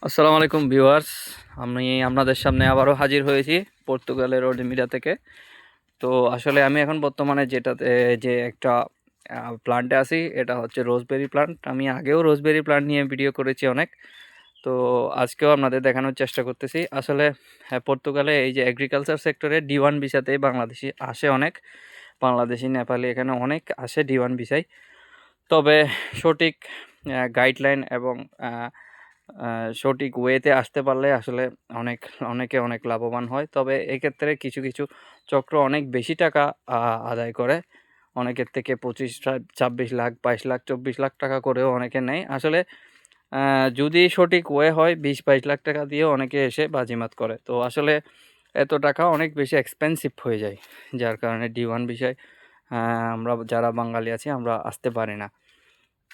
আসসালামু আলাইকুম ভিউয়ার্স। আমি আপনাদের সামনে আবারও হাজির হয়েছি পর্তুগালের ওডিমিরা থেকে। তো আসলে আমি এখন বর্তমানে যেটাতে যে একটা প্লান্টে আছি, এটা হচ্ছে রোজবেরি প্লান্ট। আমি আগেও রোজবেরি প্লান্ট নিয়ে ভিডিও করেছি অনেক। তো আজকেও আপনাদের দেখানোর চেষ্টা করতেছি। আসলে পর্তুগালে এই যে এগ্রিকালচার সেক্টরে D1 ভিসাতে বাংলাদেশি আসে অনেক, বাংলাদেশি নেপালি এখানে অনেক আসে D1 ভিসায়। তবে সঠিক গাইডলাইন এবং সঠিক ওয়েতে আসতে পারলে আসলে অনেকে অনেক লাভবান হয়। তবে এক্ষেত্রে কিছু কিছু চক্র অনেক বেশি টাকা আদায় করে, অনেকের থেকে 25-26 লাখ, 22 লাখ, 24 লাখ টাকা করেও অনেকে নেয়। আসলে যদি সঠিক ওয়ে হয় 20-22 লাখ টাকা দিয়েও অনেকে এসে বাজিমাত করে। তো আসলে এত টাকা অনেক বেশি এক্সপেন্সিভ হয়ে যায়, যার কারণে D1 বিষয় আমরা যারা বাঙালি আছি আমরা আসতে পারি না।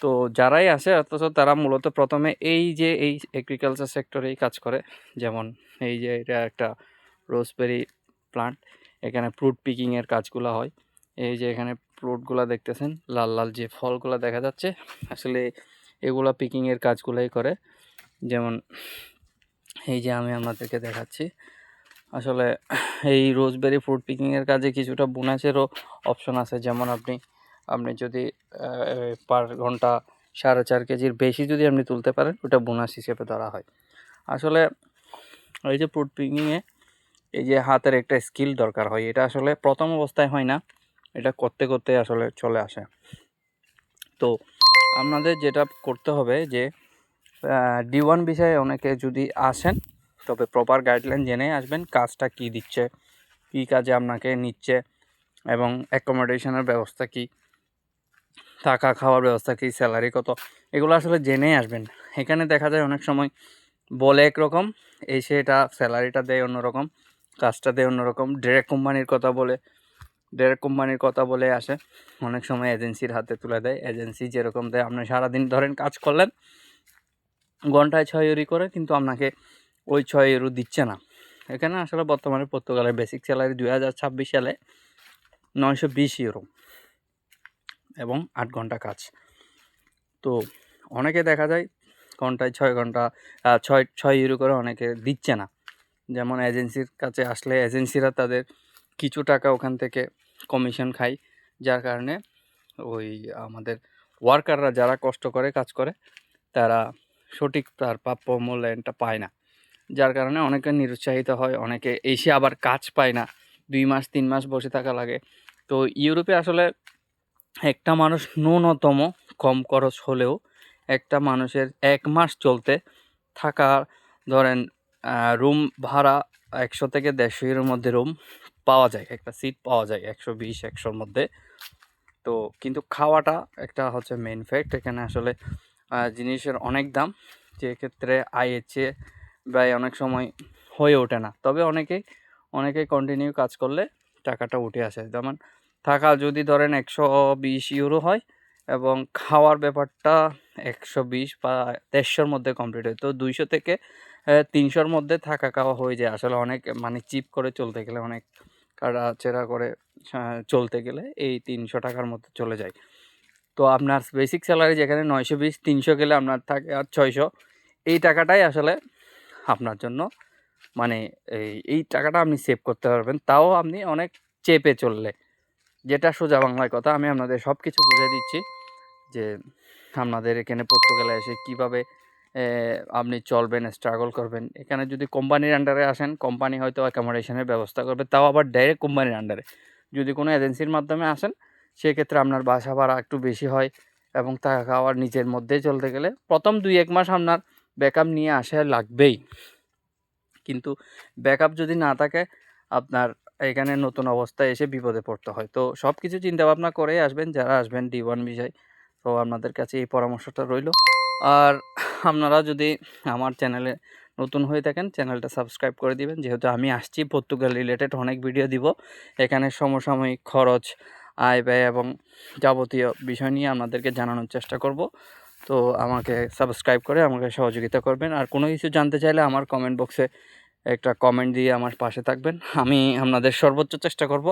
তো যারাই আসে অথচ তারা মূলত প্রথমে এই যে এই এগ্রিকালচার সেক্টরেই কাজ করে। যেমন এই যে এটা একটা রোজবেরি প্লান্ট, এখানে ফ্রুট পিকিংয়ের কাজগুলো হয়। এই যে এখানে ফ্রুটগুলো দেখতেছেন, লাল লাল যে ফলগুলো দেখা যাচ্ছে, আসলে এগুলা পিকিংয়ের কাজগুলোই করে। যেমন এই যে আমি আপনাদেরকে দেখাচ্ছি, আসলে এই রোজবেরি ফ্রুট পিকিংয়ের কাজে কিছুটা বোনাসেরও অপশন আছে। যেমন আপনি আপনি যদি পার ঘন্টা 4.5 কেজির বেশি যদি আপনি তুলতে পারেন, ওটা বোনাস হিসেবে ধরা হয়। আসলে এই যে ফ্রুট পিকিংয়ে এই যে হাতের একটা স্কিল দরকার হয়, এটা আসলে প্রথম অবস্থায় হয় না, এটা করতে করতে আসলে চলে আসে। তো আপনাদের যেটা করতে হবে যে D1 বিষয়ে অনেকে যদি আসেন, তবে প্রপার গাইডলাইন জেনে আসবেন, কাজটা কি দিচ্ছে, কী কাজে আপনাকে নিচ্ছে, এবং অ্যাকোমোডেশনের ব্যবস্থা কী, থাকা খাওয়ার ব্যবস্থা কী, স্যালারি কত, এগুলো আসলে জেনেই আসবেন। এখানে দেখা যায় অনেক সময় বলে একরকম, এসে এটা স্যালারিটা দেয় অন্যরকম, কাজটা দেয় অন্যরকম, ডাইরেক্ট কোম্পানির কথা বলে আসে। অনেক সময় এজেন্সির হাতে তুলে দেয়, এজেন্সি যেরকম দেয়, আপনি সারাদিন ধরেন কাজ করলেন, ঘন্টায় 6 ইউরো করে, কিন্তু আপনাকে ওই 6 ইউরো দিচ্ছে না। এখানে আসলে বর্তমানে পর্তুগালের বেসিক স্যালারি 2026 সালে 920 ইউরো এবং 8 ঘন্টা কাজ। তো অনেকে দেখা যায় ঘন্টায় 6 ঘন্টা 6 ইউরো করে অনেকে দিচ্ছে না। যেমন এজেন্সির কাছে আসলে এজেন্সিরা তাদের কিছু টাকা ওখান থেকে কমিশন খায়, যার কারণে ওই আমাদের ওয়ার্কাররা যারা কষ্ট করে কাজ করে তারা সঠিক তার প্রাপ্য মূল্যায়নটা পায় না, যার কারণে অনেকে নিরুৎসাহিত হয়, অনেকে এসে আবার কাজ পায় না, 2 মাস 3 মাস বসে থাকা লাগে। তো ইউরোপে আসলে একটা মানুষ ন্যূনতম কম খরচ হলেও একটা মানুষের 1 মাস চলতে থাকা, ধরেন রুম ভাড়া 100 থেকে 150 ইউরোর মধ্যে রুম পাওয়া যায়, একটা সিট পাওয়া যায় 120-100-র মধ্যে। তো কিন্তু খাওয়াটা একটা হচ্ছে মেইন ফ্যাক্ট। এখানে আসলে জিনিসের অনেক দাম, যে ক্ষেত্রে আয়ের চেয়ে ব্যয় অনেক সময় হয়ে ওঠে না। তবে অনেকেই কন্টিনিউ কাজ করলে টাকাটা উঠে আসে। যেমন থাকা যদি ধরেন 120 ইউরো হয় এবং খাওয়ার ব্যাপারটা 120 বা 150-র মধ্যে কমপ্লিট হয়, তো 200 থেকে 300-র মধ্যে থাকা খাওয়া হয়ে যায়। আসলে অনেক মানে চিপ করে চলতে গেলে, অনেক কাটাছেঁড়া করে চলতে গেলে এই 300 টাকার মধ্যে চলে যায়। তো আপনার বেসিক স্যালারি যেখানে 920, 300 গেলে আপনার থাকে আর 600। এই টাকাটাই আসলে আপনার জন্য মানে এই টাকাটা আপনি সেভ করতে পারবেন, তাও আপনি অনেক চেপে চললে। যেটা সোজা বাংলায় কথা, আমি আপনাদের সব কিছু বুঝিয়ে দিচ্ছি যে আপনাদের এখানে পর্তুগালে এসে কীভাবে আপনি চলবেন, স্ট্রাগল করবেন। এখানে যদি কোম্পানির আন্ডারে আসেন, কোম্পানি হয়তো অ্যাকোমোডেশনের ব্যবস্থা করবে, তাও আবার ডাইরেক্ট কোম্পানির আন্ডারে। যদি কোনো এজেন্সির মাধ্যমে আসেন, সেক্ষেত্রে আপনার বাসা ভাড়া একটু বেশি হয়, এবং থাকা খাওয়ার নিজের মধ্যেই চলতে গেলে প্রথম 2-1 মাস আপনার ব্যাকআপ নিয়ে আসা লাগবেই। কিন্তু ব্যাকআপ যদি না থাকে, আপনার এখানে নতুন অবস্থায় এসে বিপদে পড়তে হয়। তো সব কিছু চিন্তাভাবনা করেই আসবেন যারা আসবেন D1 ভিসায়। তো আপনাদের কাছে এই পরামর্শটা রইল। আর আপনারা যদি আমার চ্যানেলে নতুন হয়ে থাকেন, চ্যানেলটা সাবস্ক্রাইব করে দিবেন, যেহেতু আমি আসছি পর্তুগাল রিলেটেড অনেক ভিডিও দিব। এখানে সমসাময়িক খরচ, আয় ব্যয় এবং যাবতীয় বিষয় নিয়ে আপনাদেরকে জানানোর চেষ্টা করব। তো আমাকে সাবস্ক্রাইব করে আমাকে সহযোগিতা করবেন। আর কোনো কিছু জানতে চাইলে আমার কমেন্ট বক্সে একটা কমেন্ট দিয়ে আমার পাশে থাকবেন। আমি আপনাদের সর্বোচ্চ চেষ্টা করব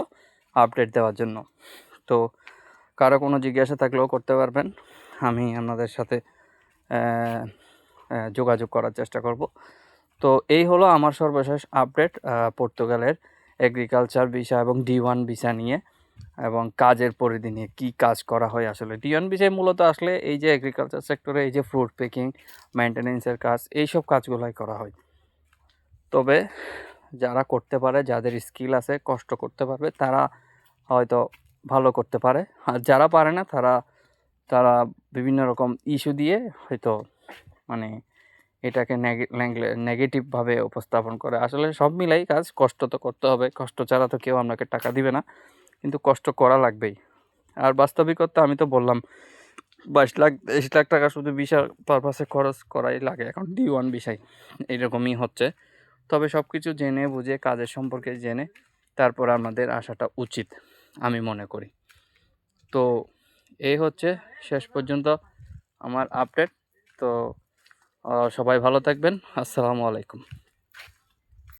আপডেট দেওয়ার জন্য। তো কারো কোনো জিজ্ঞাসা থাকলেও করতে পারবেন, আমি আপনাদের সাথে যোগাযোগ করার চেষ্টা করব। তো এই হলো আমার সর্বশেষ আপডেট পর্তুগালের এগ্রিকালচার ভিসা এবং D1 ভিসা নিয়ে এবং কাজের পরিধি নিয়ে, কী কাজ করা হয় আসলে। D1 ভিসায় মূলত আসলে এই যে এগ্রিকালচার সেক্টরে এই যে ফ্রুট পিকিং, মেনটেনেন্সের কাজ, এইসব কাজগুলোই করা হয়। তবে যারা করতে পারে, যাদের স্কিল আছে, কষ্ট করতে পারবে, তারা হয়তো ভালো করতে পারে। আর যারা পারে না তারা বিভিন্ন রকম ইস্যু দিয়ে হয়তো মানে এটাকে নেগেটিভভাবে উপস্থাপন করে। আসলে সব মিলাই কাজ, কষ্ট তো করতে হবে, কষ্ট ছাড়া তো কেউ আপনাকে টাকা দিবে না, কিন্তু কষ্ট করা লাগবেই। আর বাস্তবিকতা আমি তো বললাম 22 লাখ টাকা শুধু ভিসা পারপাসে খরচ করাই লাগে এখন D1 ভিসায়, এরকমই হচ্ছে। তবে সব কিছু জেনে বুঝে, কাজের সম্পর্কে জেনে তারপর আমাদের আসাটা উচিত আমি মনে করি। তো এই হচ্ছে শেষ পর্যন্ত আমার আপডেট। তো সবাই ভালো থাকবেন। আসসালামু আলাইকুম।